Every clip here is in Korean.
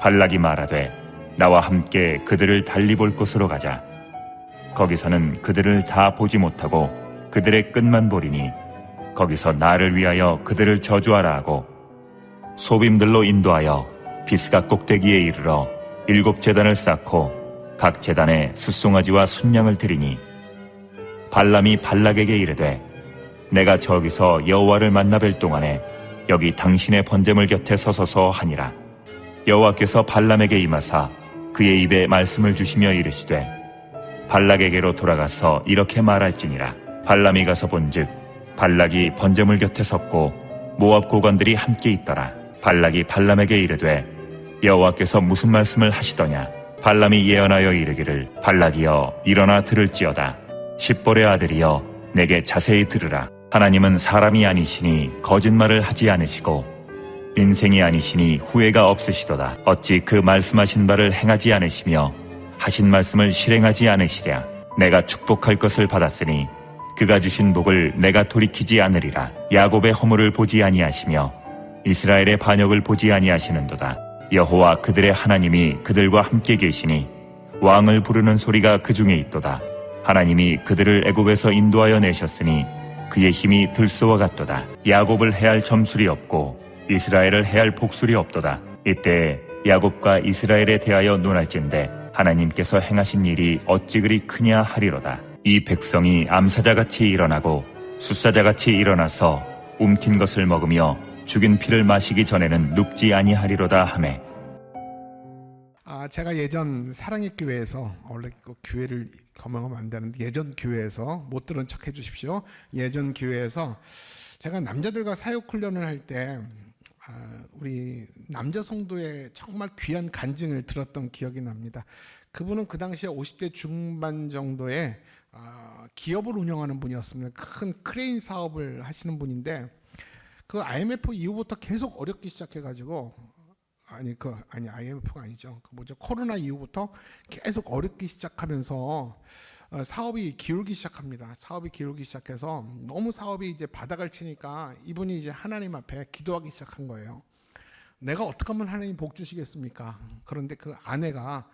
발락이 말하되 나와 함께 그들을 달리 볼 곳으로 가자. 거기서는 그들을 다 보지 못하고 그들의 끝만 보리니 거기서 나를 위하여 그들을 저주하라 하고 소빔들로 인도하여 비스가 꼭대기에 이르러 7 제단을 쌓고 각 제단에 숫송아지와 순양을 드리니 발람이 발락에게 이르되 내가 저기서 여호와를 만나 뵐 동안에 여기 당신의 번제물 곁에 서소서 하니라. 여호와께서 발람에게 임하사 그의 입에 말씀을 주시며 이르시되 발락에게로 돌아가서 이렇게 말할지니라. 발람이 가서 본즉 발락이 번제물 곁에 섰고 모압 고관들이 함께 있더라. 발락이 발람에게 이르되 여호와께서 무슨 말씀을 하시더냐. 발람이 예언하여 이르기를 발락이여 일어나 들을지어다. 십볼의 아들이여 내게 자세히 들으라. 하나님은 사람이 아니시니 거짓말을 하지 않으시고 인생이 아니시니 후회가 없으시도다. 어찌 그 말씀하신 바를 행하지 않으시며 하신 말씀을 실행하지 않으시랴. 내가 축복할 것을 받았으니 그가 주신 복을 내가 돌이키지 않으리라. 야곱의 허물을 보지 아니하시며 이스라엘의 반역을 보지 아니하시는도다. 여호와 그들의 하나님이 그들과 함께 계시니 왕을 부르는 소리가 그 중에 있도다. 하나님이 그들을 애굽에서 인도하여 내셨으니 그의 힘이 들소와 같도다. 야곱을 해할 점술이 없고 이스라엘을 해할 복술이 없도다. 이때 야곱과 이스라엘에 대하여 논할진대 하나님께서 행하신 일이 어찌 그리 크냐 하리로다. 이 백성이 암사자같이 일어나고 숫사자같이 일어나서 움킨 것을 먹으며 죽인 피를 마시기 전에는 눕지 아니하리로다 하매. 제가 예전 사랑의 교회에서 원래 교회를 거명하면 안 되는데 예전 교회에서 못 들은 척 해주십시오. 예전 교회에서 제가 남자들과 사역 훈련을 할 때 우리 남자 성도의 정말 귀한 간증을 들었던 기억이 납니다. 그분은 그 당시에 50대 중반 정도의 기업을 운영하는 분이었습니다. 큰 크레인 사업을 하시는 분인데 그 IMF 이후부터 계속 어렵기 시작해가지고 IMF가 아니죠. 코로나 이후부터 계속 어렵기 시작하면서 사업이 기울기 시작합니다. 사업이 기울기 시작해서 너무 사업이 이제 바닥을 치니까 이분이 이제 하나님 앞에 기도하기 시작한 거예요. 내가 어떻게 하면 하나님 복 주시겠습니까? 그런데 그 아내가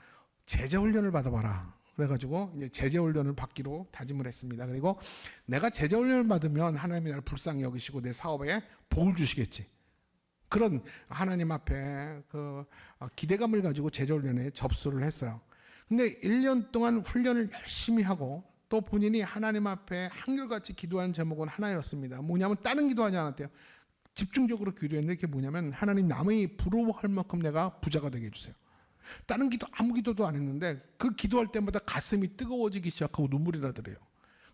제자 훈련을 받아봐라. 그래가지고 이제 제자 훈련을 받기로 다짐을 했습니다. 그리고 내가 제자 훈련을 받으면 하나님이 나를 불쌍히 여기시고 내 사업에 복을 주시겠지. 그런 하나님 앞에 그 기대감을 가지고 제자 훈련에 접수를 했어요. 근데 1년 동안 훈련을 열심히 하고 또 본인이 하나님 앞에 한결같이 기도한 제목은 하나였습니다. 뭐냐면 다른 기도하지 않았대요. 집중적으로 기도했는데 그게 뭐냐면 하나님 남의 부러워할 만큼 내가 부자가 되게 해주세요. 다른 기도 아무 기도도 안 했는데 그 기도할 때마다 가슴이 뜨거워지기 시작하고 눈물이 나더래요.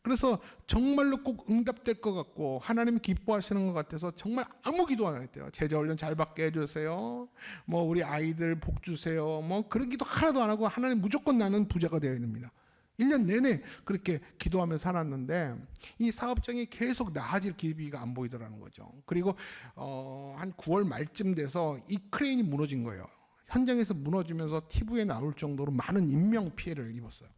그래서 정말로 꼭 응답될 것 같고 하나님이 기뻐하시는 것 같아서 정말 아무 기도 안 했대요. 제자 훈련 잘 받게 해주세요. 뭐 우리 아이들 복 주세요. 뭐 그런 기도 하나도 안 하고 하나님 무조건 나는 부자가 되어야 됩니다. 1년 내내 그렇게 기도하며 살았는데 이 사업장이 계속 나아질 기미가 안 보이더라는 거죠. 그리고 한 9월 말쯤 돼서 이 크레인이 무너진 거예요. 현장에서 무너지면서 TV에 나올 정도로 많은 인명 피해를 입었어요.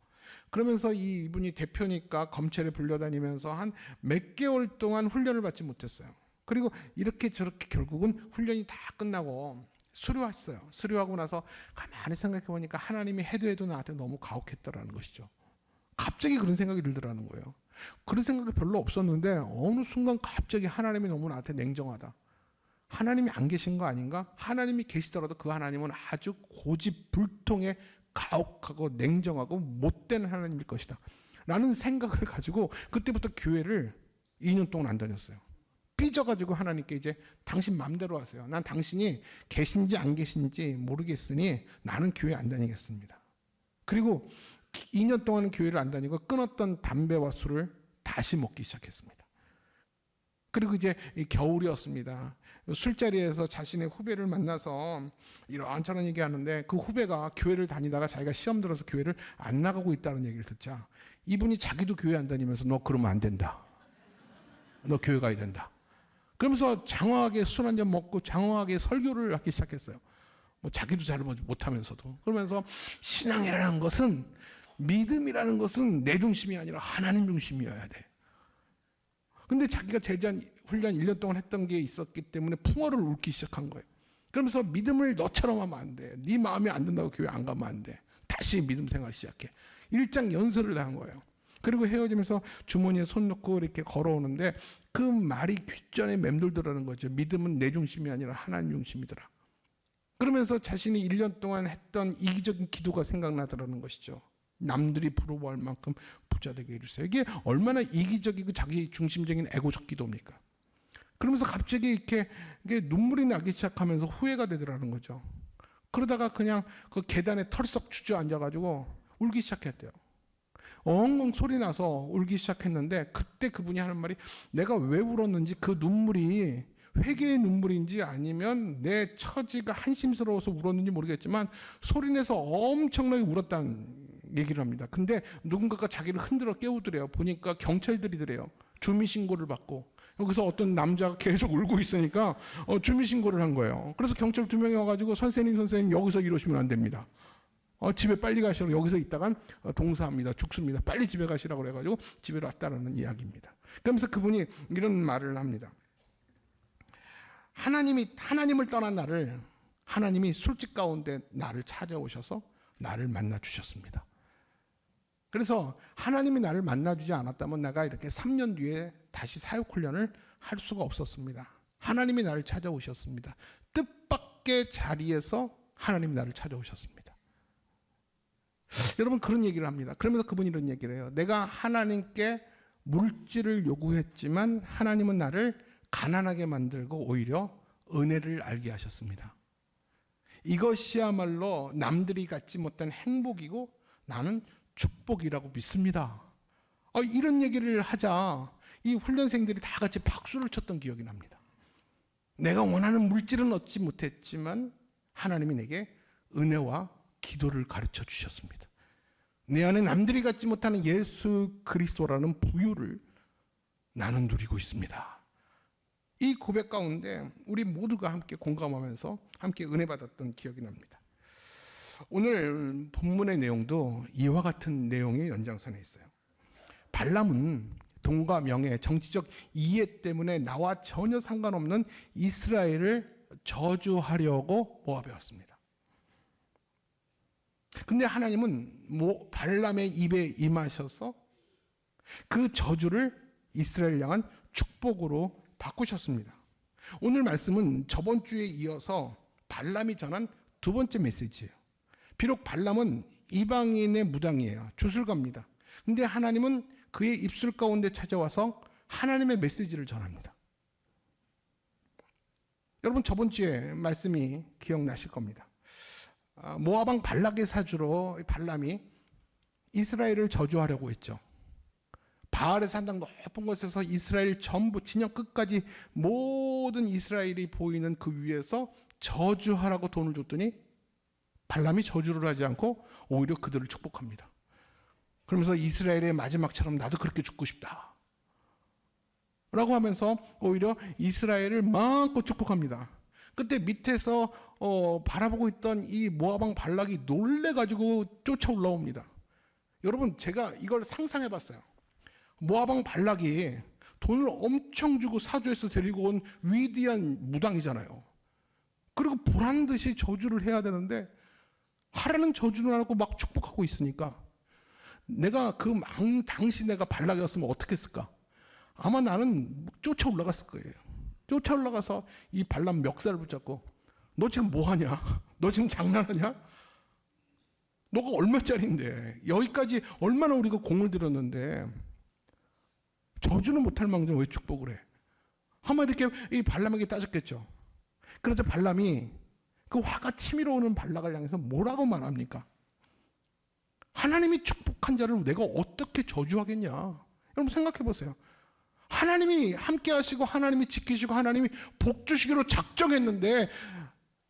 그러면서 이분이 대표니까 검찰에 불려다니면서 한 몇 개월 동안 훈련을 받지 못했어요. 그리고 이렇게 저렇게 결국은 훈련이 다 끝나고 수료했어요. 수료하고 나서 가만히 생각해 보니까 하나님이 해도 나한테 너무 가혹했다라는 것이죠. 갑자기 그런 생각이 들더라는 거예요. 그런 생각이 별로 없었는데 어느 순간 갑자기 하나님이 너무 나한테 냉정하다. 하나님이 안 계신 거 아닌가? 하나님이 계시더라도 그 하나님은 아주 고집불통의 가혹하고 냉정하고 못된 하나님일 것이다 라는 생각을 가지고 그때부터 교회를 2년 동안 안 다녔어요. 삐져가지고 하나님께 이제 당신 맘대로 하세요. 난 당신이 계신지 안 계신지 모르겠으니 나는 교회 안 다니겠습니다. 그리고 2년 동안은 교회를 안 다니고 끊었던 담배와 술을 다시 먹기 시작했습니다. 그리고 이제 겨울이었습니다. 술자리에서 자신의 후배를 만나서 이런저런 얘기하는데 그 후배가 교회를 다니다가 자기가 시험 들어서 교회를 안 나가고 있다는 얘기를 듣자 이분이 자기도 교회 안 다니면서 너 그러면 안 된다. 너 교회 가야 된다. 그러면서 장황하게 술 한잔 먹고 장황하게 설교를 하기 시작했어요. 뭐 자기도 잘 못하면서도. 그러면서 신앙이라는 것은 믿음이라는 것은 내 중심이 아니라 하나님 중심이어야 돼. 근데 자기가 제자 훈련 1년 동안 했던 게 있었기 때문에 풍어를 읊기 시작한 거예요. 그러면서 믿음을 너처럼 하면 안 돼. 네 마음에 안 든다고 교회 안 가면 안 돼. 다시 믿음 생활 시작해. 일장 연설을 한 거예요. 그리고 헤어지면서 주머니에 손 넣고 이렇게 걸어오는데 그 말이 귓전에 맴돌더라는 거죠. 믿음은 내 중심이 아니라 하나님 중심이더라. 그러면서 자신이 1년 동안 했던 이기적인 기도가 생각나더라는 것이죠. 남들이 부러워할 만큼 부자 되게 해주세요. 이게 얼마나 이기적이고 자기 중심적인 에고적 기도입니까? 그러면서 갑자기 이게 눈물이 나기 시작하면서 후회가 되더라는 거죠. 그러다가 그냥 그 계단에 털썩 주저앉아가지고 울기 시작했대요. 엉엉 소리 나서 울기 시작했는데 그때 그분이 하는 말이 내가 왜 울었는지 그 눈물이 회개의 눈물인지 아니면 내 처지가 한심스러워서 울었는지 모르겠지만 소리내서 엄청나게 울었다는 얘기를 합니다. 근데 누군가가 자기를 흔들어 깨우더래요. 보니까 경찰들이더래요. 주민신고를 받고 여기서 어떤 남자가 계속 울고 있으니까 주민신고를 한 거예요. 그래서 경찰 2명이 와가지고 선생님 여기서 이러시면 안 됩니다. 집에 빨리 가시라고 여기서 있다간 동사합니다. 죽습니다. 빨리 집에 가시라고 그래가지고 집에 왔다라는 이야기입니다. 그러면서 그분이 이런 말을 합니다. 하나님을 떠난 나를 하나님이 술집 가운데 나를 찾아오셔서 나를 만나 주셨습니다. 그래서 하나님이 나를 만나주지 않았다면 내가 이렇게 3년 뒤에 다시 사역훈련을 할 수가 없었습니다. 하나님이 나를 찾아오셨습니다. 뜻밖의 자리에서 하나님이 나를 찾아오셨습니다. 여러분 그런 얘기를 합니다. 그러면서 그분이 이런 얘기를 해요. 내가 하나님께 물질을 요구했지만 하나님은 나를 가난하게 만들고 오히려 은혜를 알게 하셨습니다. 이것이야말로 남들이 갖지 못한 행복이고 나는 축복이라고 믿습니다. 이런 얘기를 하자 이 훈련생들이 다 같이 박수를 쳤던 기억이 납니다. 내가 원하는 물질은 얻지 못했지만 하나님이 내게 은혜와 기도를 가르쳐 주셨습니다. 내 안에 남들이 갖지 못하는 예수 그리스도라는 부유를 나는 누리고 있습니다. 이 고백 가운데 우리 모두가 함께 공감하면서 함께 은혜 받았던 기억이 납니다. 오늘 본문의 내용도 이와 같은 내용의 연장선에 있어요. 발람은 돈과 명예, 정치적 이해 때문에 나와 전혀 상관없는 이스라엘을 저주하려고 모압에 왔습니다. 근데 하나님은 발람의 입에 임하셔서 그 저주를 이스라엘 향한 축복으로 바꾸셨습니다. 오늘 말씀은 저번 주에 이어서 발람이 전한 두 번째 메시지예요. 비록 발람은 이방인의 무당이에요. 주술가입니다. 근데 하나님은 그의 입술 가운데 찾아와서 하나님의 메시지를 전합니다. 여러분 저번 주에 말씀이 기억나실 겁니다. 모압왕 발락의 사주로 발람이 이스라엘을 저주하려고 했죠. 바알의 산당 높은 곳에서 이스라엘 전부 진영 끝까지 모든 이스라엘이 보이는 그 위에서 저주하라고 돈을 줬더니 발람이 저주를 하지 않고 오히려 그들을 축복합니다. 그러면서 이스라엘의 마지막처럼 나도 그렇게 죽고 싶다 라고 하면서 오히려 이스라엘을 마음껏 축복합니다. 그때 밑에서 바라보고 있던 이 모압왕 발락이 놀래가지고 쫓아 올라옵니다. 여러분 제가 이걸 상상해 봤어요. 모압왕 발락이 돈을 엄청 주고 사주에서 데리고 온 위대한 무당이잖아요. 그리고 보란듯이 저주를 해야 되는데 하라는 저주는 안 하고 막 축복하고 있으니까 내가 당시 내가 발락이었으면 어떻게 했을까? 아마 나는 쫓아 올라갔을 거예요. 쫓아 올라가서 이 발람 멱살을 붙잡고 너 지금 뭐하냐? 너 지금 장난하냐? 너가 얼마짜린데 여기까지 얼마나 우리가 공을 들였는데 저주는 못할 망정 왜 축복을 해? 아마 이렇게 이 발람에게 따졌겠죠. 그래서 발람이 그 화가 치밀어 오는 발락을 향해서 뭐라고 말합니까? 하나님이 축복한 자를 내가 어떻게 저주하겠냐? 여러분 생각해 보세요. 하나님이 함께 하시고 하나님이 지키시고 하나님이 복 주시기로 작정했는데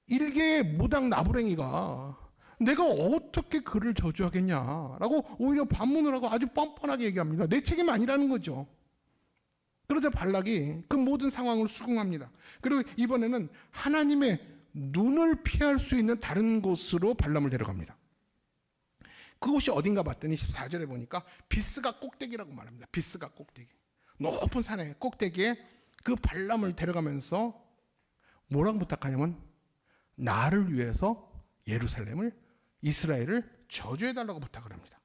일개의 무당 나부랭이가 내가 어떻게 그를 저주하겠냐라고 오히려 반문을 하고 아주 뻔뻔하게 얘기합니다. 내 책임 아니라는 거죠. 그러자 발락이 그 모든 상황을 수긍합니다. 그리고 이번에는 하나님의 눈을 피할 수 있는 다른 곳으로 발람을 데려갑니다. 그곳이 어딘가 봤더니 14절에 보니까 비스가 꼭대기라고 말합니다. 비스가 꼭대기. 높은 산의 꼭대기에 그 발람을 데려가면서 뭐라고 부탁하냐면 나를 위해서 예루살렘을, 이스라엘을 저주해달라고 부탁을 합니다.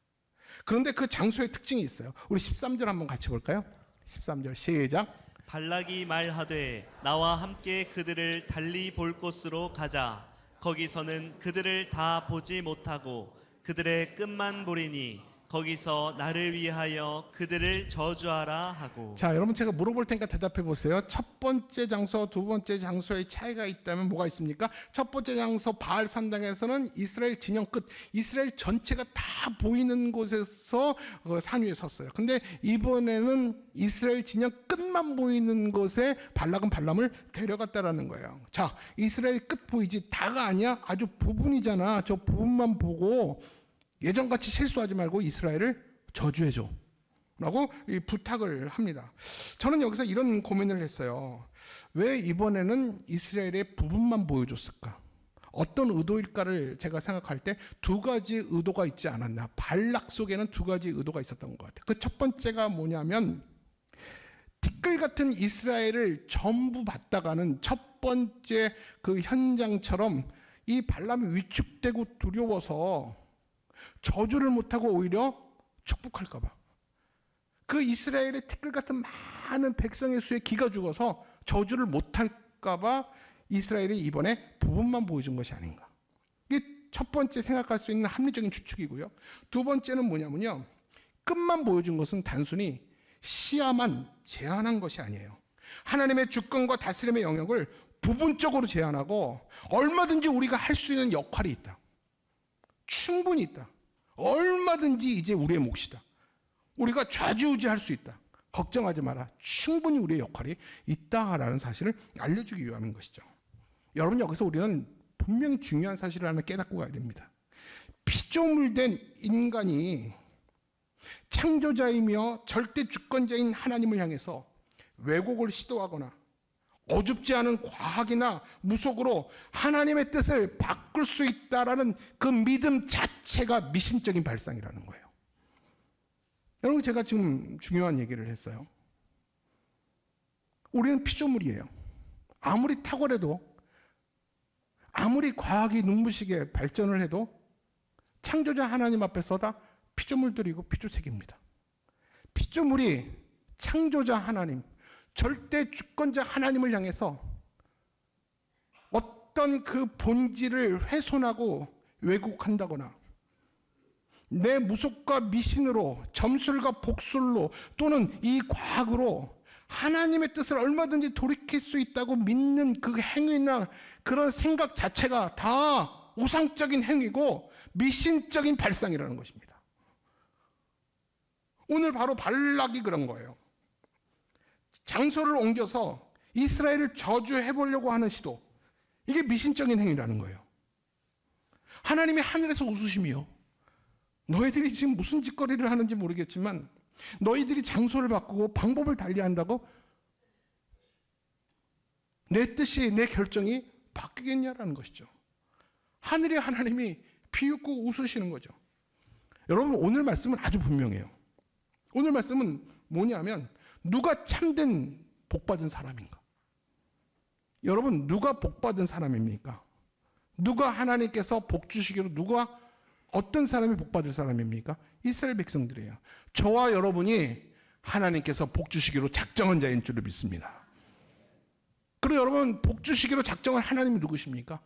그런데 그 장소의 특징이 있어요. 우리 13절 한번 같이 볼까요? 13절 시작. 발락이 말하되 나와 함께 그들을 달리 볼 곳으로 가자. 거기서는 그들을 다 보지 못하고 그들의 끝만 보리니 거기서 나를 위하여 그들을 저주하라 하고. 자, 여러분 제가 물어볼 테니까 대답해 보세요. 첫 번째 장소, 두 번째 장소의 차이가 있다면 뭐가 있습니까? 첫 번째 장소 바알 산당에서는 이스라엘 진영 끝, 이스라엘 전체가 다 보이는 곳에서 산 위에 섰어요. 근데 이번에는 이스라엘 진영 끝만 보이는 곳에 발락은 발람을 데려갔다라는 거예요. 자, 이스라엘 끝 보이지 다가 아니야. 아주 부분이잖아. 저 부분만 보고 예전같이 실수하지 말고 이스라엘을 저주해줘 라고 부탁을 합니다. 저는 여기서 이런 고민을 했어요. 왜 이번에는 이스라엘의 부분만 보여줬을까? 어떤 의도일까를 제가 생각할 때 두 가지 의도가 있지 않았나. 발락 속에는 두 가지 의도가 있었던 것 같아요. 그 첫 번째가 뭐냐면 티끌 같은 이스라엘을 전부 봤다가는 첫 번째 그 현장처럼 이 발람이 위축되고 두려워서 저주를 못하고 오히려 축복할까 봐. 그 이스라엘의 티끌 같은 많은 백성의 수에 기가 죽어서 저주를 못할까 봐 이스라엘이 이번에 부분만 보여준 것이 아닌가. 이게 첫 번째 생각할 수 있는 합리적인 추측이고요. 두 번째는 뭐냐면요, 끝만 보여준 것은 단순히 시야만 제한한 것이 아니에요. 하나님의 주권과 다스림의 영역을 부분적으로 제한하고 얼마든지 우리가 할 수 있는 역할이 있다. 충분히 있다. 얼마든지 이제 우리의 몫이다. 우리가 좌지우지할 수 있다. 걱정하지 마라. 충분히 우리의 역할이 있다라는 사실을 알려주기 위함인 것이죠. 여러분, 여기서 우리는 분명히 중요한 사실을 하나 깨닫고 가야 됩니다. 피조물된 인간이 창조자이며 절대 주권자인 하나님을 향해서 왜곡을 시도하거나 어줍지 않은 과학이나 무속으로 하나님의 뜻을 바꿀 수 있다라는 그 믿음 자체가 미신적인 발상이라는 거예요. 여러분, 제가 지금 중요한 얘기를 했어요. 우리는 피조물이에요. 아무리 탁월해도, 아무리 과학이 눈부시게 발전을 해도 창조자 하나님 앞에서 다 피조물들이고 피조색입니다. 피조물이 창조자 하나님, 절대 주권자 하나님을 향해서 어떤 그 본질을 훼손하고 왜곡한다거나 내 무속과 미신으로, 점술과 복술로 또는 이 과학으로 하나님의 뜻을 얼마든지 돌이킬 수 있다고 믿는 그 행위나 그런 생각 자체가 다 우상적인 행위고 미신적인 발상이라는 것입니다. 오늘 바로 발락이 그런 거예요. 장소를 옮겨서 이스라엘을 저주해 보려고 하는 시도, 이게 미신적인 행위라는 거예요. 하나님이 하늘에서 웃으시며 너희들이 지금 무슨 짓거리를 하는지 모르겠지만 너희들이 장소를 바꾸고 방법을 달리한다고 내 뜻이, 내 결정이 바뀌겠냐라는 것이죠. 하늘의 하나님이 비웃고 웃으시는 거죠. 여러분, 오늘 말씀은 아주 분명해요. 오늘 말씀은 뭐냐면 누가 참된 복받은 사람인가? 여러분, 누가 복받은 사람입니까? 누가 하나님께서 복 주시기로, 누가 어떤 사람이 복받을 사람입니까? 이스라엘 백성들이에요. 저와 여러분이 하나님께서 복 주시기로 작정한 자인 줄을 믿습니다. 그리고 여러분, 복 주시기로 작정한 하나님이 누구십니까?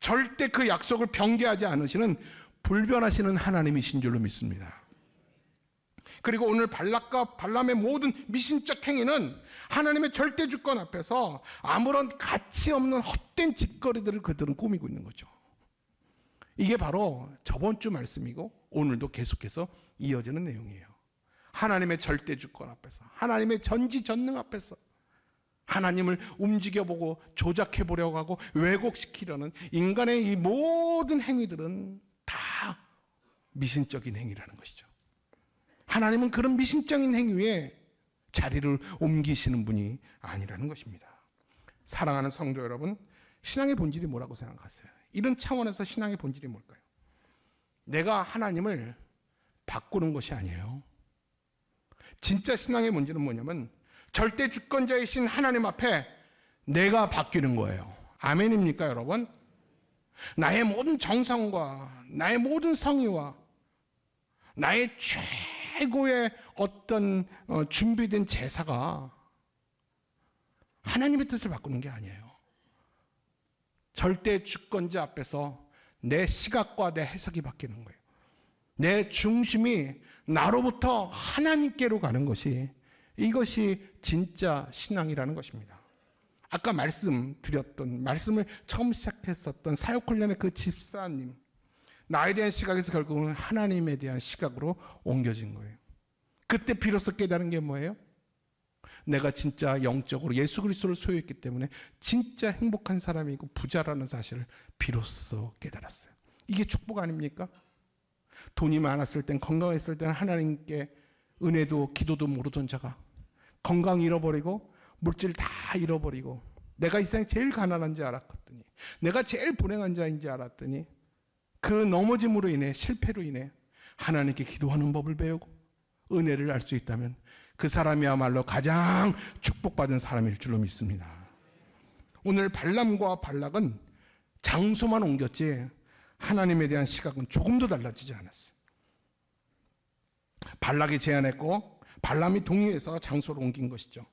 절대 그 약속을 변개하지 않으시는 불변하시는 하나님이신 줄로 믿습니다. 그리고 오늘 발락과 발람의 모든 미신적 행위는 하나님의 절대 주권 앞에서 아무런 가치 없는 헛된 짓거리들을 그들은 꾸미고 있는 거죠. 이게 바로 저번 주 말씀이고 오늘도 계속해서 이어지는 내용이에요. 하나님의 절대 주권 앞에서, 하나님의 전지전능 앞에서 하나님을 움직여보고 조작해보려고 하고 왜곡시키려는 인간의 이 모든 행위들은 다 미신적인 행위라는 것이죠. 하나님은 그런 미신적인 행위에 자리를 옮기시는 분이 아니라는 것입니다. 사랑하는 성도 여러분, 신앙의 본질이 뭐라고 생각하세요? 이런 차원에서 신앙의 본질이 뭘까요? 내가 하나님을 바꾸는 것이 아니에요. 진짜 신앙의 본질은 뭐냐면 절대 주권자이신 하나님 앞에 내가 바뀌는 거예요. 아멘입니까, 여러분? 나의 모든 정성과 나의 모든 성의와 나의 최고의 어떤 준비된 제사가 하나님의 뜻을 바꾸는 게 아니에요. 절대 주권자 앞에서 내 시각과 내 해석이 바뀌는 거예요. 내 중심이 나로부터 하나님께로 가는 것이, 이것이 진짜 신앙이라는 것입니다. 아까 말씀을 처음 시작했었던 사역훈련의 그 집사님, 나에 대한 시각에서 결국은 하나님에 대한 시각으로 옮겨진 거예요. 그때 비로소 깨달은 게 뭐예요? 내가 진짜 영적으로 예수 그리스도를 소유했기 때문에 진짜 행복한 사람이고 부자라는 사실을 비로소 깨달았어요. 이게 축복 아닙니까? 돈이 많았을 땐, 건강했을 때는 하나님께 은혜도 기도도 모르던 자가 건강 잃어버리고 물질 다 잃어버리고 내가 이 세상에 제일 가난한 줄 알았더니, 내가 제일 불행한 자인지 알았더니 그 넘어짐으로 인해, 실패로 인해 하나님께 기도하는 법을 배우고 은혜를 알 수 있다면 그 사람이야말로 가장 축복받은 사람일 줄로 믿습니다. 오늘 발람과 발락은 장소만 옮겼지 하나님에 대한 시각은 조금도 달라지지 않았어요. 발락이 제안했고 발람이 동의해서 장소를 옮긴 것이죠.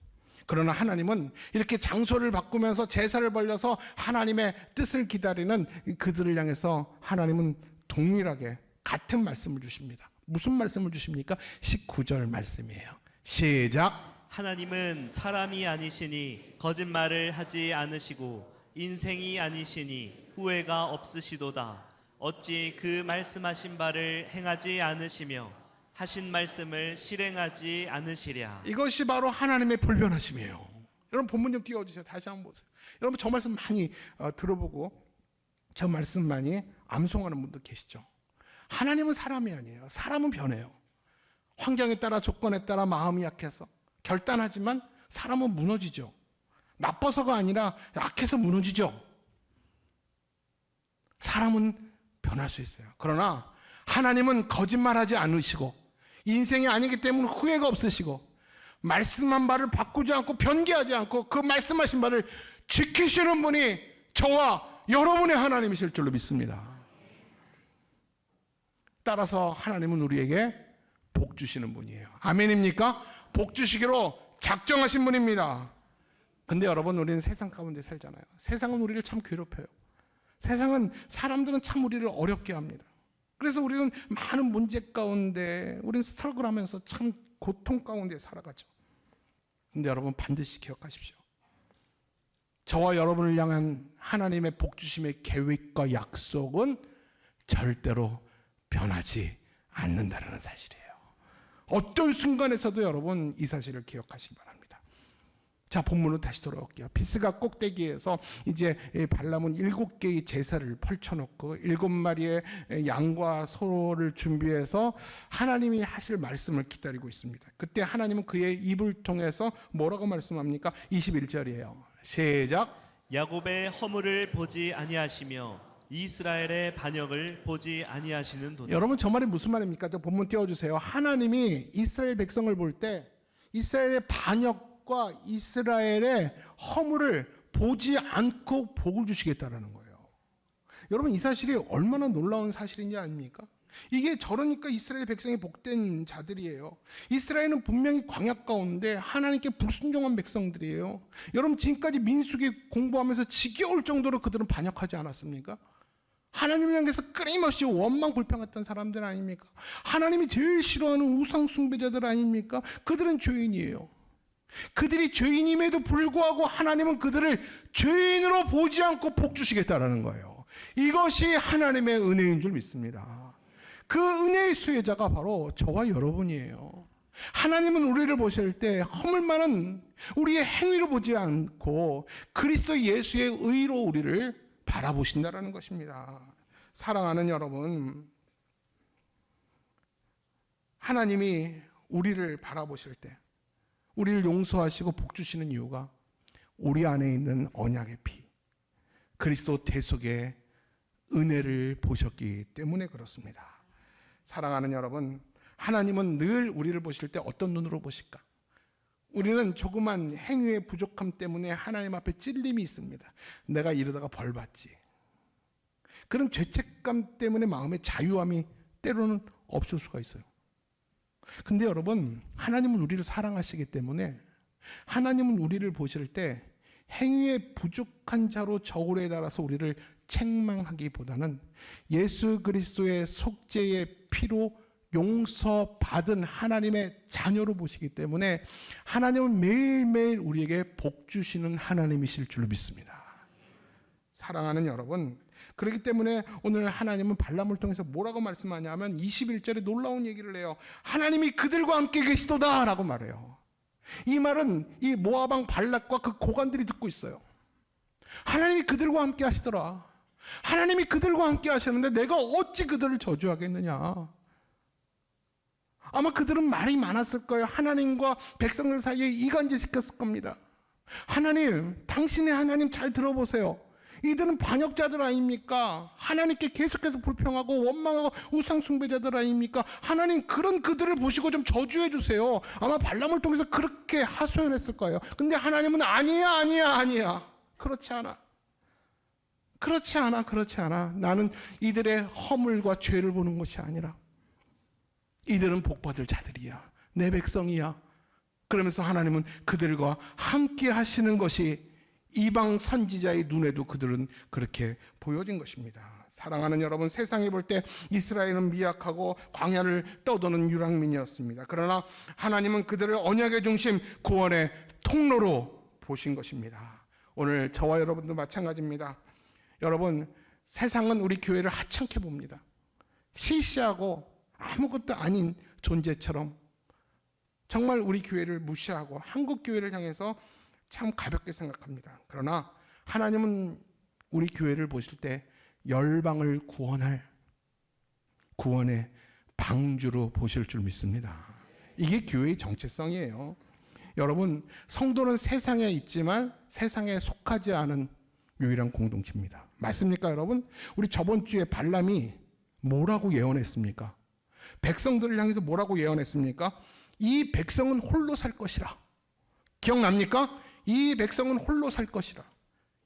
그러나 하나님은 이렇게 장소를 바꾸면서 제사를 벌려서 하나님의 뜻을 기다리는 그들을 향해서 하나님은 동일하게 같은 말씀을 주십니다. 무슨 말씀을 주십니까? 19절 말씀이에요. 시작. 하나님은 사람이 아니시니 거짓말을 하지 않으시고 인생이 아니시니 후회가 없으시도다. 어찌 그 말씀하신 바를 행하지 않으시며 하신 말씀을 실행하지 않으시랴. 이것이 바로 하나님의 불변하심이에요. 여러분 본문 좀 띄워주세요. 다시 한번 보세요. 여러분 저 말씀 많이 들어보고 저 말씀 많이 암송하는 분들 계시죠. 하나님은 사람이 아니에요. 사람은 변해요. 환경에 따라, 조건에 따라 마음이 약해서 결단하지만 사람은 무너지죠. 나빠서가 아니라 약해서 무너지죠. 사람은 변할 수 있어요. 그러나 하나님은 거짓말하지 않으시고 인생이 아니기 때문에 후회가 없으시고 말씀한 바를 바꾸지 않고 변개하지 않고 그 말씀하신 바를 지키시는 분이 저와 여러분의 하나님이실 줄로 믿습니다. 따라서 하나님은 우리에게 복 주시는 분이에요. 아멘입니까? 복 주시기로 작정하신 분입니다. 근데 여러분, 우리는 세상 가운데 살잖아요. 세상은 우리를 참 괴롭혀요. 세상은, 사람들은 참 우리를 어렵게 합니다. 그래서 우리는 많은 문제 가운데, 우리는 스트러글 하면서 참 고통 가운데 살아가죠. 근데 여러분 반드시 기억하십시오. 저와 여러분을 향한 하나님의 복 주심의 계획과 약속은 절대로 변하지 않는다는 사실이에요. 어떤 순간에서도 여러분 이 사실을 기억하시기 바랍니다. 자, 본문으로 다시 돌아올게요. 비스가 꼭대기에서 이제 발람은 7개의 제사를 펼쳐놓고 7마리의 양과 소를 준비해서 하나님이 하실 말씀을 기다리고 있습니다. 그때 하나님은 그의 입을 통해서 뭐라고 말씀합니까? 21절이에요. 시작. 야곱의 허물을 보지 아니하시며 이스라엘의 반역을 보지 아니하시는도다. 여러분 저 말이 무슨 말입니까? 저 본문 띄워주세요. 하나님이 이스라엘 백성을 볼 때 이스라엘의 반역과 이스라엘의 허물을 보지 않고 복을 주시겠다라는 거예요. 여러분 이 사실이 얼마나 놀라운 사실인지 아닙니까? 이게 저러니까 이스라엘 백성이 복된 자들이에요. 이스라엘은 분명히 광야 가운데 하나님께 불순종한 백성들이에요. 여러분 지금까지 민수기 공부하면서 지겨울 정도로 그들은 반역하지 않았습니까? 하나님을 향해서 끊임없이 원망 불평했던 사람들 아닙니까? 하나님이 제일 싫어하는 우상 숭배자들 아닙니까? 그들은 죄인이에요. 그들이 죄인임에도 불구하고 하나님은 그들을 죄인으로 보지 않고 복 주시겠다라는 거예요. 이것이 하나님의 은혜인 줄 믿습니다. 그 은혜의 수혜자가 바로 저와 여러분이에요. 하나님은 우리를 보실 때 허물 많은 우리의 행위를 보지 않고 그리스도 예수의 의로 우리를 바라보신다라는 것입니다. 사랑하는 여러분, 하나님이 우리를 바라보실 때 우리를 용서하시고 복 주시는 이유가 우리 안에 있는 언약의 피, 그리스도 대속의 은혜를 보셨기 때문에 그렇습니다. 사랑하는 여러분, 하나님은 늘 우리를 보실 때 어떤 눈으로 보실까? 우리는 조그만 행위의 부족함 때문에 하나님 앞에 찔림이 있습니다. 내가 이러다가 벌 받지. 그런 죄책감 때문에 마음의 자유함이 때로는 없을 수가 있어요. 근데 여러분, 하나님은 우리를 사랑하시기 때문에 하나님은 우리를 보실 때 행위에 부족한 자로 저울에 달아서 우리를 책망하기보다는 예수 그리스도의 속죄의 피로 용서받은 하나님의 자녀로 보시기 때문에 하나님은 매일매일 우리에게 복 주시는 하나님이실 줄 믿습니다. 사랑하는 여러분, 그렇기 때문에 오늘 하나님은 발람을 통해서 뭐라고 말씀하냐면 21절에 놀라운 얘기를 해요. 하나님이 그들과 함께 계시도다 라고 말해요. 이 말은 이 모압 왕 발락과 그 고관들이 듣고 있어요. 하나님이 그들과 함께 하시더라. 하나님이 그들과 함께 하셨는데 내가 어찌 그들을 저주하겠느냐. 아마 그들은 말이 많았을 거예요. 하나님과 백성들 사이에 이간질 시켰을 겁니다. 하나님, 당신의 하나님 잘 들어보세요. 이들은 반역자들 아닙니까? 하나님께 계속해서 불평하고 원망하고 우상 숭배자들 아닙니까? 하나님, 그런 그들을 보시고 좀 저주해 주세요. 아마 발람을 통해서 그렇게 하소연했을 거예요. 근데 하나님은 아니야. 그렇지 않아. 나는 이들의 허물과 죄를 보는 것이 아니라 이들은 복받을 자들이야. 내 백성이야. 그러면서 하나님은 그들과 함께 하시는 것이 이방 선지자의 눈에도 그들은 그렇게 보여진 것입니다. 사랑하는 여러분, 세상이 볼 때 이스라엘은 미약하고 광야를 떠도는 유랑민이었습니다. 그러나 하나님은 그들을 언약의 중심, 구원의 통로로 보신 것입니다. 오늘 저와 여러분도 마찬가지입니다. 여러분, 세상은 우리 교회를 하찮게 봅니다. 시시하고 아무것도 아닌 존재처럼 정말 우리 교회를 무시하고 한국 교회를 향해서 참 가볍게 생각합니다. 그러나 하나님은 우리 교회를 보실 때 열방을 구원할 구원의 방주로 보실 줄 믿습니다. 이게 교회의 정체성이에요. 여러분, 성도는 세상에 있지만 세상에 속하지 않은 유일한 공동체입니다. 맞습니까, 여러분? 우리 저번 주에 발람이 뭐라고 예언했습니까? 백성들을 향해서 뭐라고 예언했습니까? 이 백성은 홀로 살 것이라. 기억납니까? 이 백성은 홀로 살 것이라.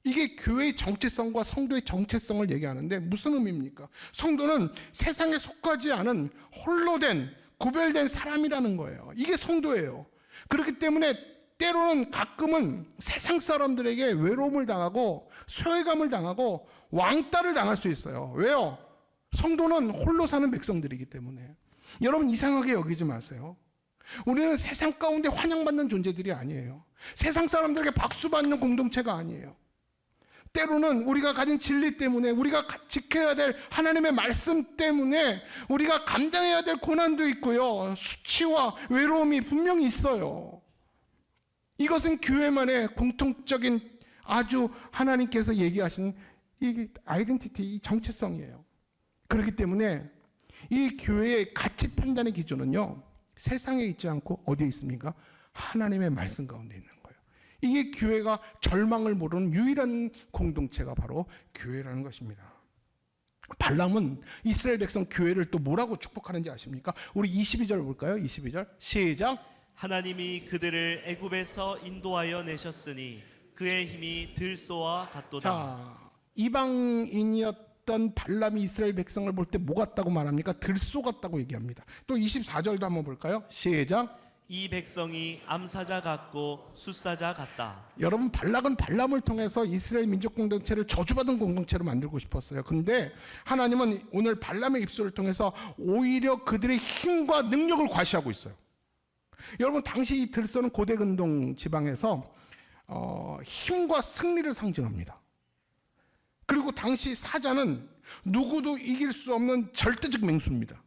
이게 교회의 정체성과 성도의 정체성을 얘기하는데 무슨 의미입니까? 성도는 세상에 속하지 않은 홀로 된 구별된 사람이라는 거예요. 이게 성도예요. 그렇기 때문에 때로는 가끔은 세상 사람들에게 외로움을 당하고 소외감을 당하고 왕따를 당할 수 있어요. 왜요? 성도는 홀로 사는 백성들이기 때문에. 여러분, 이상하게 여기지 마세요. 우리는 세상 가운데 환영받는 존재들이 아니에요. 세상 사람들에게 박수받는 공동체가 아니에요. 때로는 우리가 가진 진리 때문에, 우리가 지켜야 될 하나님의 말씀 때문에 우리가 감당해야 될 고난도 있고요. 수치와 외로움이 분명히 있어요. 이것은 교회만의 공통적인 아주 하나님께서 얘기하신 이 아이덴티티, 이 정체성이에요. 그렇기 때문에 이 교회의 가치 판단의 기준은요, 세상에 있지 않고 어디에 있습니까? 하나님의 말씀 가운데 있는 거예요. 이게 교회가 절망을 모르는 유일한 공동체가 바로 교회라는 것입니다. 발람은 이스라엘 백성 교회를 또 뭐라고 축복하는지 아십니까? 우리 22절 볼까요? 22절 시작. 하나님이 그들을 애굽에서 인도하여 내셨으니 그의 힘이 들소와 같도다. 자, 이방인이었던 발람이 이스라엘 백성을 볼 때 뭐 같다고 말합니까? 들소 같다고 얘기합니다. 또 24절도 한번 볼까요? 시작. 이 백성이 암사자 같고 숫사자 같다. 여러분, 발락은 발람을 통해서 이스라엘 민족 공동체를 저주받은 공동체로 만들고 싶었어요. 근데 하나님은 오늘 발람의 입술을 통해서 오히려 그들의 힘과 능력을 과시하고 있어요. 여러분, 당시 이 들소는 고대 근동 지방에서 힘과 승리를 상징합니다. 그리고 당시 사자는 누구도 이길 수 없는 절대적 맹수입니다.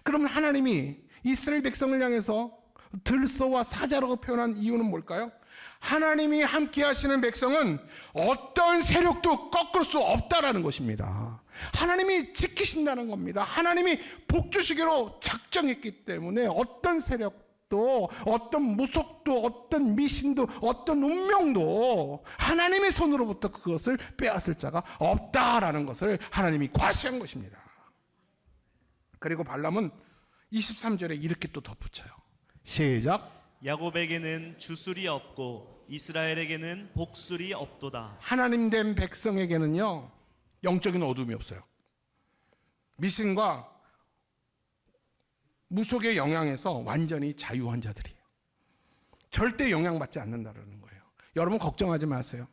그러면 하나님이 이스라엘 백성을 향해서 들소와 사자라고 표현한 이유는 뭘까요? 하나님이 함께 하시는 백성은 어떤 세력도 꺾을 수 없다라는 것입니다. 하나님이 지키신다는 겁니다. 하나님이 복 주시기로 작정했기 때문에 어떤 세력도, 어떤 무속도, 어떤 미신도, 어떤 운명도 하나님의 손으로부터 그것을 빼앗을 자가 없다라는 것을 하나님이 과시한 것입니다. 그리고 발람은 23절에 이렇게 또 덧붙여요. 시작. 야곱에게는 주술이 없고 이스라엘에게는 복술이 없도다. 하나님 된 백성에게는요, 영적인 어둠이 없어요. 미신과 무속의 영향에서 완전히 자유한 자들이에요. 절대 영향받지 않는다는 거예요. 여러분 걱정하지 마세요.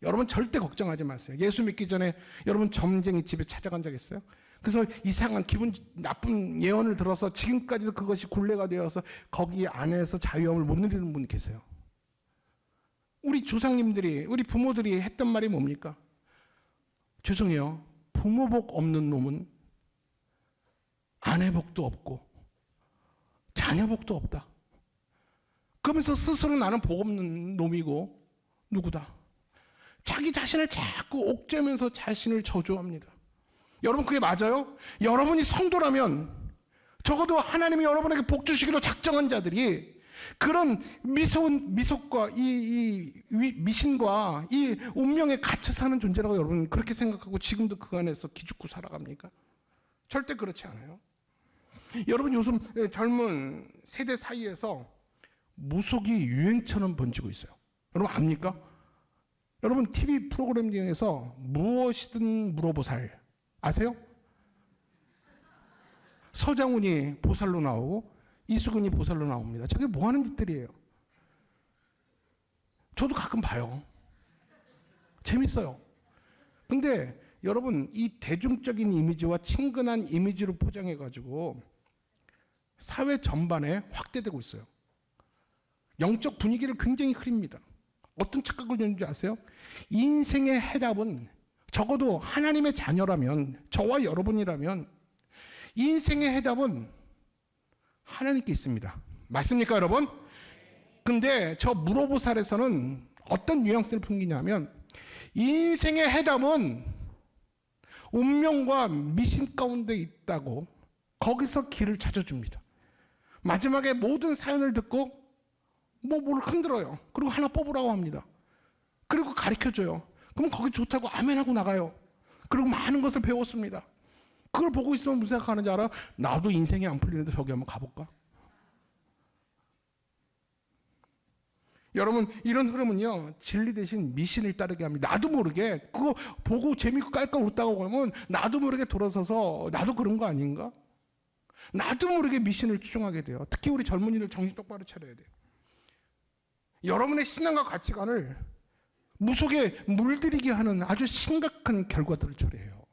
여러분 절대 걱정하지 마세요. 예수 믿기 전에 여러분 점쟁이 집에 찾아간 적 있어요? 그래서 이상한 기분 나쁜 예언을 들어서 지금까지도 그것이 굴레가 되어서 거기 안에서 자유함을 못 누리는 분 계세요. 우리 조상님들이, 우리 부모들이 했던 말이 뭡니까? 죄송해요. 부모 복 없는 놈은 아내 복도 없고 자녀 복도 없다. 그러면서 스스로 나는 복 없는 놈이고 누구다. 자기 자신을 자꾸 옥죄면서 자신을 저주합니다. 여러분 그게 맞아요? 여러분이 성도라면 적어도 하나님이 여러분에게 복 주시기로 작정한 자들이 그런 미속과 이 미신과 이 운명에 갇혀 사는 존재라고 여러분 그렇게 생각하고 지금도 그 안에서 기죽고 살아갑니까? 절대 그렇지 않아요. 여러분 요즘 젊은 세대 사이에서 무속이 유행처럼 번지고 있어요. 여러분 압니까? 여러분 TV 프로그램 중에서 무엇이든 물어보살 아세요? 서장훈이 보살로 나오고 이수근이 보살로 나옵니다. 저게 뭐 하는 짓들이에요? 저도 가끔 봐요. 재밌어요. 근데 여러분 이 대중적인 이미지와 친근한 이미지로 포장해가지고 사회 전반에 확대되고 있어요. 영적 분위기를 굉장히 흐립니다. 어떤 착각을 주는지 아세요? 인생의 해답은 적어도 하나님의 자녀라면, 저와 여러분이라면 인생의 해답은 하나님께 있습니다. 맞습니까 여러분? 근데 저 무로보살에서는 어떤 뉘앙스를 풍기냐면 인생의 해답은 운명과 미신 가운데 있다고 거기서 길을 찾아줍니다. 마지막에 모든 사연을 듣고 뭘 흔들어요. 그리고 하나 뽑으라고 합니다. 그리고 가르쳐줘요. 그럼 거기 좋다고 아멘하고 나가요. 그리고 많은 것을 배웠습니다. 그걸 보고 있으면 무슨 생각하는지 알아? 나도 인생이 안 풀리는데 저기 한번 가볼까? 여러분 이런 흐름은요 진리 대신 미신을 따르게 합니다. 나도 모르게 그거 보고 재밌고 깔깔 웃다가 보면 나도 모르게 돌아서서 나도 그런 거 아닌가? 나도 모르게 미신을 추종하게 돼요. 특히 우리 젊은이들 정신 똑바로 차려야 돼요. 여러분의 신앙과 가치관을 무속에 물들이게 하는 아주 심각한 결과들을 초래해요.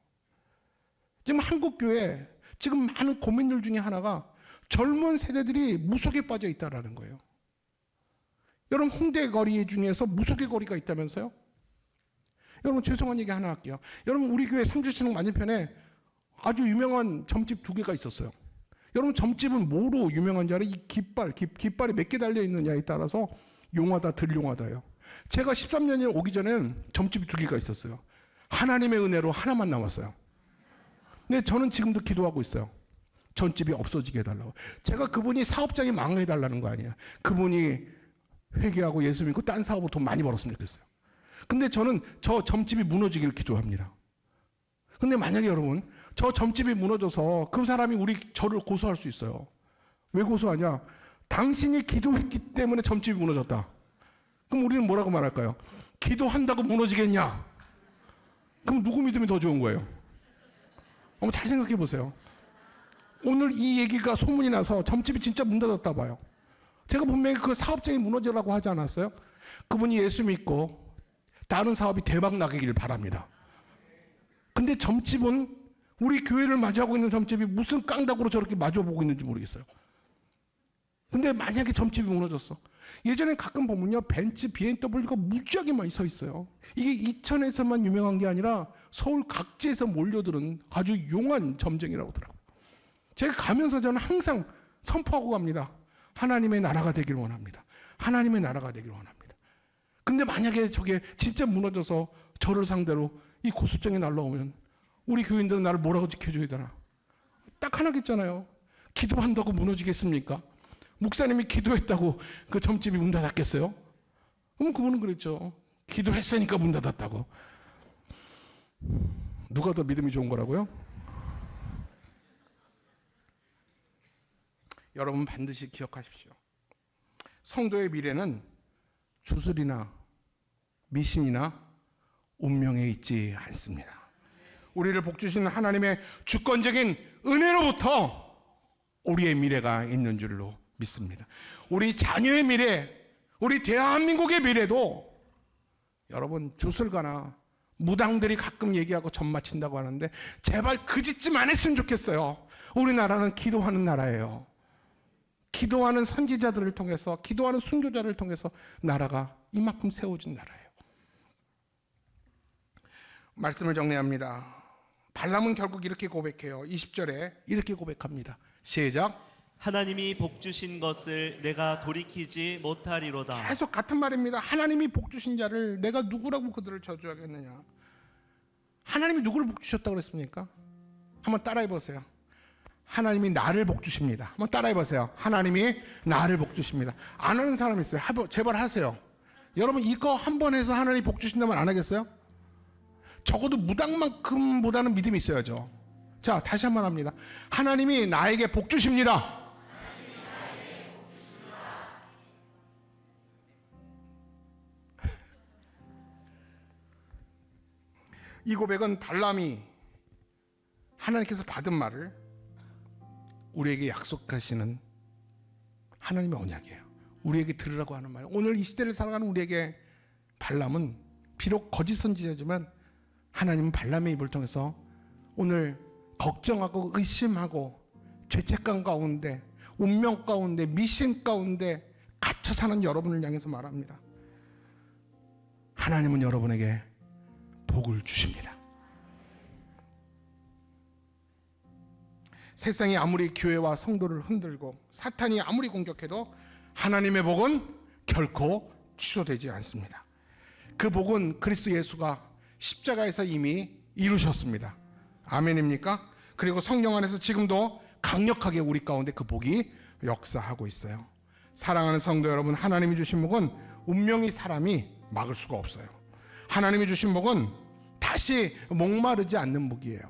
지금 한국교회 지금 많은 고민들 중에 하나가 젊은 세대들이 무속에 빠져 있다는 거예요. 여러분 홍대 거리 중에서 무속의 거리가 있다면서요? 여러분 죄송한 얘기 하나 할게요. 여러분 우리 교회 상주신흥 맞은편에 아주 유명한 점집 2개가 있었어요. 여러분 점집은 뭐로 유명한지 알아요? 이 깃발이 몇 개 달려있느냐에 따라서 용하다 들용하다요. 제가 13년에 오기 전에는 점집이 2개가 있었어요. 하나님의 은혜로 하나만 남았어요. 근데 저는 지금도 기도하고 있어요. 점집이 없어지게 해달라고. 제가 그분이 사업장이 망해달라는 거 아니에요. 그분이 회개하고 예수 믿고 딴 사업으로 돈 많이 벌었으면 좋겠어요. 근데 저는 저 점집이 무너지기를 기도합니다. 근데 만약에 여러분 저 점집이 무너져서 그 사람이 저를 고소할 수 있어요. 왜 고소하냐? 당신이 기도했기 때문에 점집이 무너졌다. 그럼 우리는 뭐라고 말할까요? 기도한다고 무너지겠냐? 그럼 누구 믿음이 더 좋은 거예요? 한번 잘 생각해 보세요. 오늘 이 얘기가 소문이 나서 점집이 진짜 문 닫았다 봐요. 제가 분명히 그 사업장이 무너지라고 하지 않았어요? 그분이 예수 믿고 다른 사업이 대박 나기를 바랍니다. 근데 점집은 우리 교회를 마주하고 있는 점집이 무슨 깡다구로 저렇게 마주보고 있는지 모르겠어요. 근데 만약에 점집이 무너졌어. 예전에 가끔 보면요 벤츠, BMW가 무지하게 많이 서 있어요. 이게 이천에서만 유명한 게 아니라 서울 각지에서 몰려드는 아주 용한 점쟁이라고 하더라고요. 제가 가면서 저는 항상 선포하고 갑니다. 하나님의 나라가 되길 원합니다. 하나님의 나라가 되길 원합니다. 근데 만약에 저게 진짜 무너져서 저를 상대로 이 고소장이 날라오면 우리 교인들은 나를 뭐라고 지켜줘야 되나? 딱 하나겠잖아요. 기도한다고 무너지겠습니까? 목사님이 기도했다고 그 점집이 문 닫았겠어요? 그럼 그분은 그랬죠. 기도했으니까 문 닫았다고. 누가 더 믿음이 좋은 거라고요? 여러분 반드시 기억하십시오. 성도의 미래는 주술이나 미신이나 운명에 있지 않습니다. 우리를 복주시는 하나님의 주권적인 은혜로부터 우리의 미래가 있는 줄로 믿습니다. 우리 자녀의 미래, 우리 대한민국의 미래도 여러분 주술가나 무당들이 가끔 얘기하고 점 맞춘다고 하는데 제발 그 짓 좀 안 했으면 좋겠어요. 우리나라는 기도하는 나라예요. 기도하는 선지자들을 통해서, 기도하는 순교자를 통해서 나라가 이만큼 세워진 나라예요. 말씀을 정리합니다. 발람은 결국 이렇게 고백해요. 20절에 이렇게 고백합니다. 시작. 하나님이 복주신 것을 내가 돌이키지 못하리로다. 계속 같은 말입니다. 하나님이 복주신 자를 내가 누구라고 그들을 저주하겠느냐. 하나님이 누구를 복주셨다고 그랬습니까? 한번 따라해 보세요. 하나님이 나를 복주십니다. 한번 따라해 보세요. 하나님이 나를 복주십니다. 안 하는 사람 있어요? 제발 하세요. 여러분 이거 한 번 해서 하나님이 복주신다면 안 하겠어요? 적어도 무당만큼보다는 믿음이 있어야죠. 자, 다시 한번 합니다. 하나님이 나에게 복주십니다. 이 고백은 발람이 하나님께서 받은 말을 우리에게 약속하시는 하나님의 언약이에요. 우리에게 들으라고 하는 말. 오늘 이 시대를 살아가는 우리에게 발람은 비록 거짓 선지자지만 하나님은 발람의 입을 통해서 오늘 걱정하고 의심하고 죄책감 가운데, 운명 가운데, 미신 가운데 갇혀 사는 여러분을 향해서 말합니다. 하나님은 여러분에게 복을 주십니다. 세상이 아무리 교회와 성도를 흔들고 사탄이 아무리 공격해도 하나님의 복은 결코 취소되지 않습니다. 그 복은 그리스도 예수가 십자가에서 이미 이루셨습니다. 아멘입니까? 그리고 성령 안에서 지금도 강력하게 우리 가운데 그 복이 역사하고 있어요. 사랑하는 성도 여러분, 하나님이 주신 복은 운명이 사람이 막을 수가 없어요. 하나님이 주신 복은 다시 목마르지 않는 복이에요.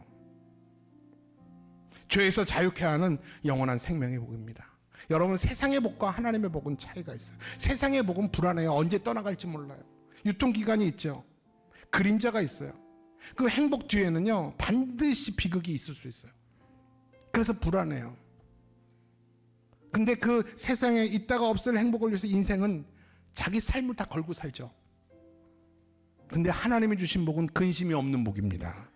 죄에서 자유케 하는 영원한 생명의 복입니다. 여러분, 세상의 복과 하나님의 복은 차이가 있어요. 세상의 복은 불안해요. 언제 떠나갈지 몰라요. 유통기간이 있죠. 그림자가 있어요. 그 행복 뒤에는요 반드시 비극이 있을 수 있어요. 그래서 불안해요. 근데 그 세상에 있다가 없을 행복을 위해서 인생은 자기 삶을 다 걸고 살죠. 근데 하나님이 주신 복은 근심이 없는 복입니다.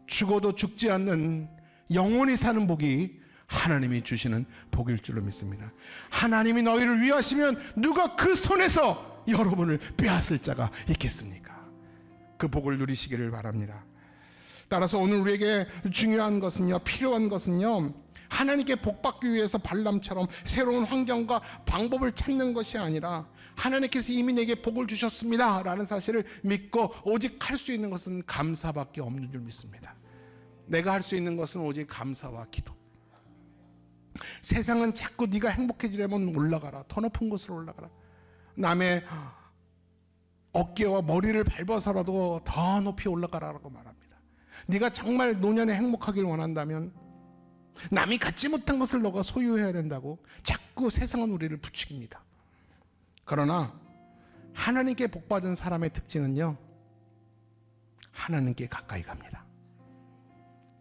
죽어도 죽지 않는 영원히 사는 복이 하나님이 주시는 복일 줄로 믿습니다. 하나님이 너희를 위하시면 누가 그 손에서 여러분을 빼앗을 자가 있겠습니까? 그 복을 누리시기를 바랍니다. 따라서 오늘 우리에게 중요한 것은요, 필요한 것은요, 하나님께 복받기 위해서 발람처럼 새로운 환경과 방법을 찾는 것이 아니라 하나님께서 이미 내게 복을 주셨습니다 라는 사실을 믿고 오직 할 수 있는 것은 감사밖에 없는 줄 믿습니다. 내가 할 수 있는 것은 오직 감사와 기도. 세상은 자꾸 네가 행복해지려면 올라가라, 더 높은 곳으로 올라가라, 남의 어깨와 머리를 밟아서라도 더 높이 올라가라고 말합니다. 네가 정말 노년에 행복하길 원한다면 남이 갖지 못한 것을 너가 소유해야 된다고 자꾸 세상은 우리를 부추깁니다. 그러나 하나님께 복받은 사람의 특징은요, 하나님께 가까이 갑니다.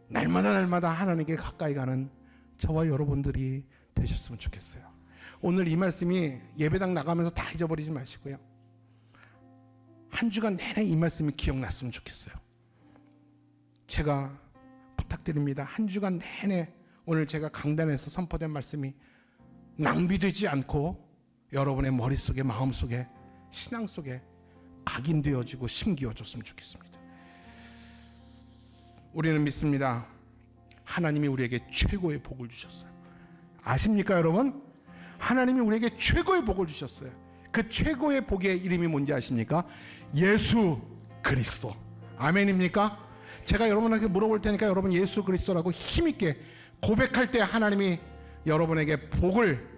날마다 하나님께 가까이 가는 저와 여러분들이 되셨으면 좋겠어요. 오늘 이 말씀이 예배당 나가면서 다 잊어버리지 마시고요, 한 주간 내내 이 말씀이 기억났으면 좋겠어요. 제가 부탁드립니다. 한 주간 내내 오늘 제가 강단에서 선포된 말씀이 낭비되지 않고 여러분의 머릿속에, 마음속에, 신앙 속에 각인되어지고 심기어졌으면 좋겠습니다. 우리는 믿습니다. 하나님이 우리에게 최고의 복을 주셨어요. 아십니까 여러분? 하나님이 우리에게 최고의 복을 주셨어요. 그 최고의 복의 이름이 뭔지 아십니까? 예수 그리스도. 아멘입니까? 제가 여러분에게 물어볼 테니까 여러분 예수 그리스도라고 힘있게 고백할 때 하나님이 여러분에게 복을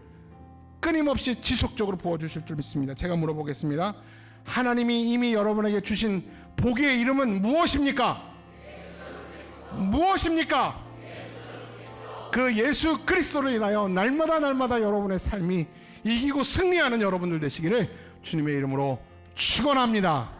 끊임없이 지속적으로 부어주실 줄 믿습니다. 제가 물어보겠습니다. 하나님이 이미 여러분에게 주신 복의 이름은 무엇입니까? 무엇입니까? 그 예수 그리스도를 인하여 날마다 여러분의 삶이 이기고 승리하는 여러분들 되시기를 주님의 이름으로 축원합니다.